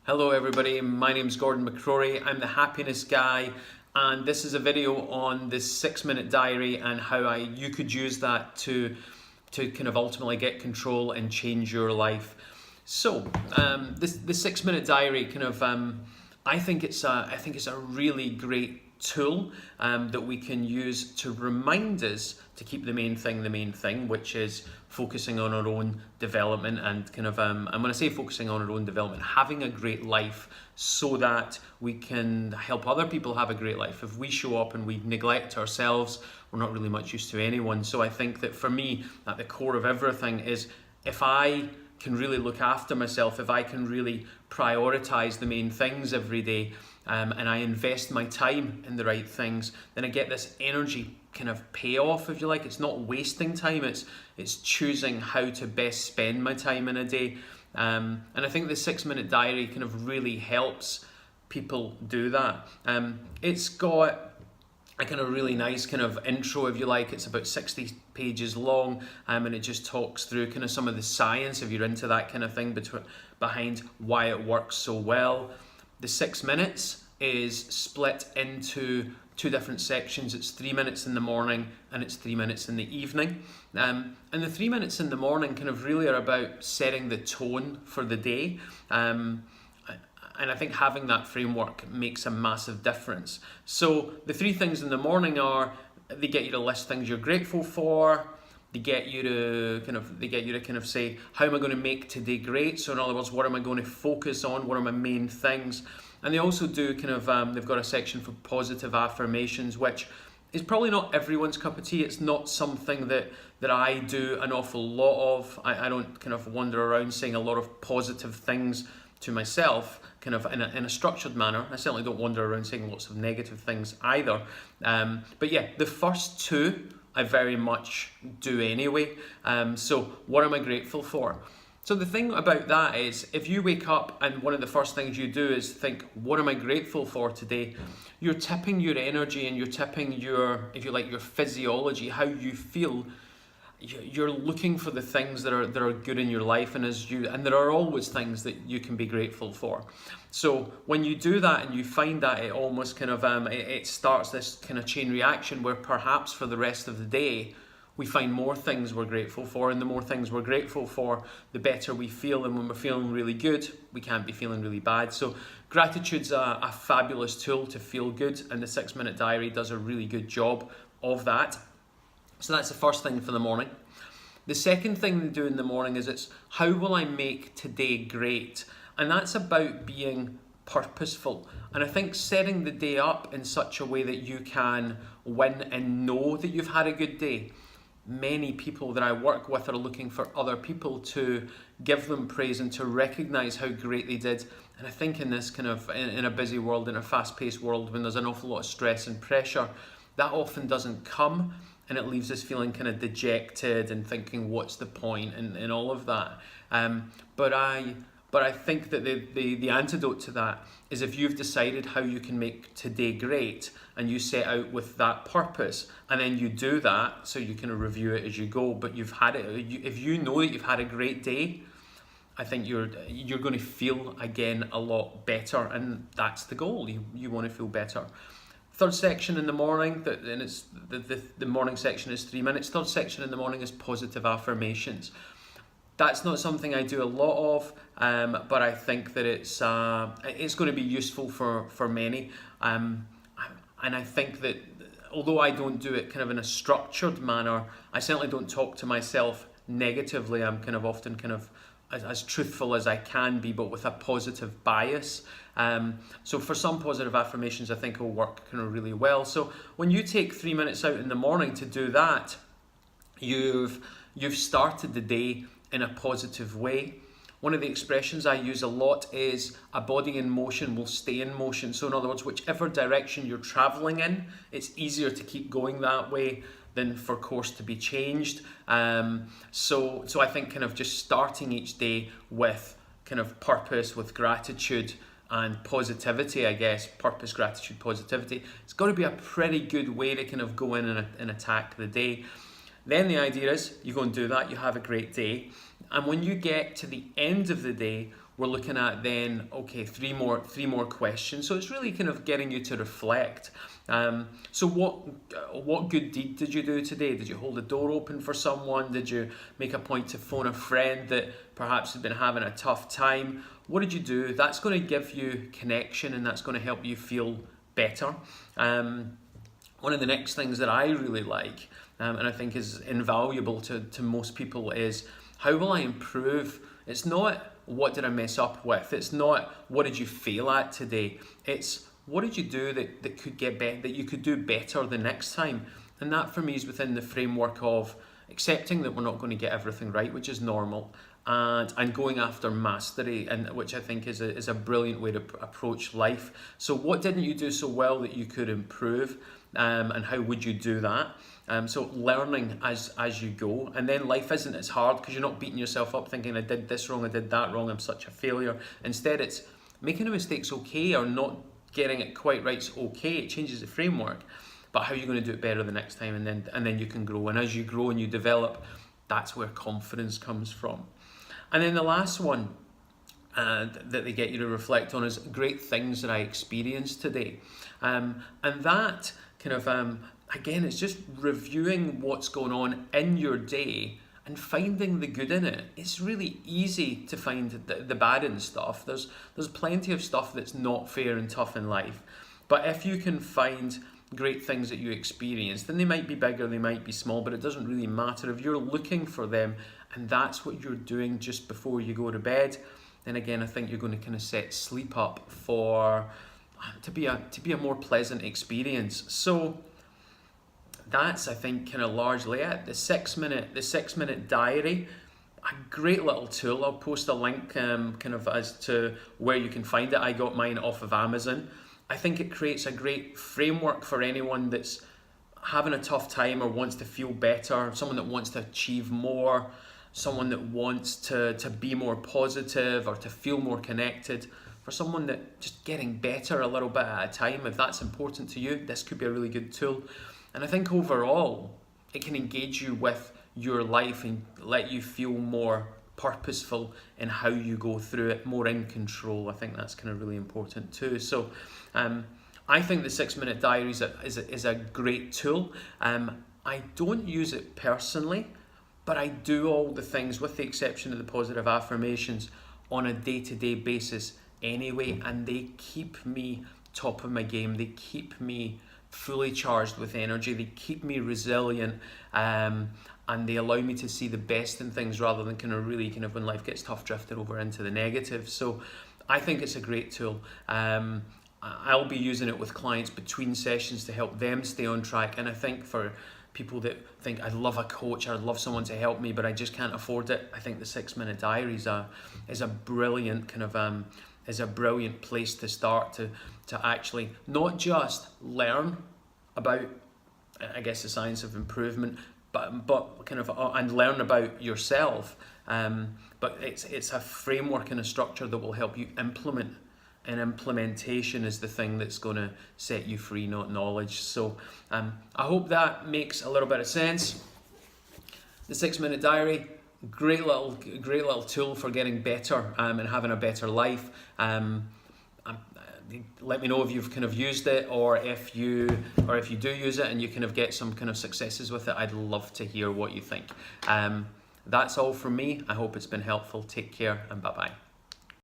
Hello everybody, my name's Gordon McCrory. I'm the happiness guy, and this is a video on the 6-minute diary and how you could use that to kind of ultimately get control and change your life. So the 6-minute diary kind of I think it's a really great tool that we can use to remind us to keep the main thing, which is focusing on our own development and kind of, and when I say focusing on our own development, having a great life so that we can help other people have a great life. If we show up and we neglect ourselves, we're not really much use to anyone. So I think that for me, at the core of everything is if I can really look after myself, if I can really prioritize the main things every day, and I invest my time in the right things, then I get this energy kind of payoff, if you like. It's not wasting time, it's choosing how to best spend my time in a day. And I think the 6-minute diary kind of really helps people do that. It's got a kind of really nice kind of intro, if you like. It's about 60 pages long, and it just talks through kind of some of the science, if you're into that kind of thing, behind why it works so well. The 6 minutes is split into two different sections. It's 3 minutes in the morning and it's 3 minutes in the evening. And the 3 minutes in the morning kind of really are about setting the tone for the day. And I think having that framework makes a massive difference. So the 3 things in the morning are, they get you to list things you're grateful for. They get you to kind of say, how am I going to make today great? So in other words, what am I going to focus on? What are my main things? And they also do kind of, they've got a section for positive affirmations, which is probably not everyone's cup of tea. It's not something that I do an awful lot of. I don't kind of wander around saying a lot of positive things to myself, kind of in a structured manner. I certainly don't wander around saying lots of negative things either. But yeah, the first 2 I very much do anyway. So what am I grateful for? So the thing about that is, if you wake up and one of the first things you do is think, what am I grateful for today? You're tipping your energy and you're tipping your, if you like, your physiology, how you feel. You're looking for the things that are good in your life, and there are always things that you can be grateful for. So when you do that and you find that, it almost kind of it starts this kind of chain reaction where perhaps for the rest of the day we find more things we're grateful for, and the more things we're grateful for, the better we feel. And when we're feeling really good, we can't be feeling really bad. So gratitude's a fabulous tool to feel good, and the 6-minute diary does a really good job of that. So that's the first thing for the morning. The second thing to do in the morning is it's how will I make today great? And that's about being purposeful. And I think setting the day up in such a way that you can win and know that you've had a good day. Many people that I work with are looking for other people to give them praise and to recognize how great they did. And I think in this kind of, in a busy world, in a fast-paced world, when there's an awful lot of stress and pressure, that often doesn't come. And it leaves us feeling kind of dejected and thinking, what's the point, and all of that. But I think that the antidote to that is if you've decided how you can make today great and you set out with that purpose, and then you do that, so you can review it as you go, but you've had it, if you know that you've had a great day, I think you're going to feel again a lot better, and that's the goal. You want to feel better. Third section in the morning, and it's the morning section is 3 minutes. Third section in the morning is positive affirmations. That's not something I do a lot of, but I think that it's going to be useful for many. And I think that although I don't do it kind of in a structured manner, I certainly don't talk to myself negatively. I'm kind of often kind of as truthful as I can be, but with a positive bias. So for some positive affirmations, I think it will work kind of really well. So when you take 3 minutes out in the morning to do that, you've started the day in a positive way. One of the expressions I use a lot is a body in motion will stay in motion. So in other words, whichever direction you're traveling in, it's easier to keep going that way than for course to be changed. So I think kind of just starting each day with kind of purpose, with gratitude and positivity, I guess, purpose, gratitude, positivity, it's got to be a pretty good way to kind of go in and attack the day. Then the idea is you go and do that, you have a great day, and when you get to the end of the day, we're looking at then, okay, three more questions. So it's really kind of getting you to reflect. So what good deed did you do today? Did you hold the door open for someone? Did you make a point to phone a friend that perhaps had been having a tough time? What did you do? That's going to give you connection, and that's going to help you feel better. One of the next things that I really like, and I think is invaluable to most people, is how will I improve? It's not what did I mess up with. It's not what did you fail at today. It's what did you do that could get better, that you could do better the next time. And that for me is within the framework of accepting that we're not going to get everything right, which is normal, and going after mastery, and which I think is a brilliant way to approach life. So what didn't you do so well that you could improve, and how would you do that? So learning as you go, and then life isn't as hard because you're not beating yourself up thinking I did this wrong, I did that wrong, I'm such a failure. Instead, it's making a mistake's okay, or not getting it quite right's okay. It changes the framework, but how are you going to do it better the next time, and then you can grow. And as you grow and you develop, that's where confidence comes from. And then the last one that they get you to reflect on is great things that I experienced today, and that kind of again, it's just reviewing what's going on in your day and finding the good in it. It's really easy to find the bad in stuff. There's plenty of stuff that's not fair and tough in life, but if you can find great things that you experience, then they might be bigger, they might be small, but it doesn't really matter. If you're looking for them and that's what you're doing just before you go to bed, then again, I think you're going to kind of set sleep up to be a more pleasant experience. So that's, I think, kind of largely it. The 6 minute diary, a great little tool. I'll post a link kind of as to where you can find it. I got mine off of Amazon. I think it creates a great framework for anyone that's having a tough time or wants to feel better, someone that wants to achieve more, someone that wants to be more positive or to feel more connected. For someone that just getting better a little bit at a time, if that's important to you, this could be a really good tool. And I think overall, it can engage you with your life and let you feel more purposeful in how you go through it, more in control. I think that's kind of really important too. So I think the 6 minute diary is a great tool. I don't use it personally, but I do all the things, with the exception of the positive affirmations, on a day-to-day basis anyway, and they keep me top of my game. They keep me fully charged with energy. They keep me resilient, and they allow me to see the best in things rather than kind of when life gets tough, drifting over into the negative. So I think it's a great tool. I'll be using it with clients between sessions to help them stay on track. And I think for people that think, I'd love a coach, I'd love someone to help me, but I just can't afford it, I think the 6 minute diary is a brilliant kind of is a brilliant place to start to actually not just learn about, I guess, the science of improvement, but kind of and learn about yourself. But it's a framework and a structure that will help you implement. And implementation is the thing that's going to set you free, not knowledge. So I hope that makes a little bit of sense. The 6 minute diary, great little tool for getting better and having a better life. Let me know if you've kind of used it, or if you do use it and you kind of get some kind of successes with it. I'd love to hear what you think. That's all from me. I hope it's been helpful. Take care and bye-bye.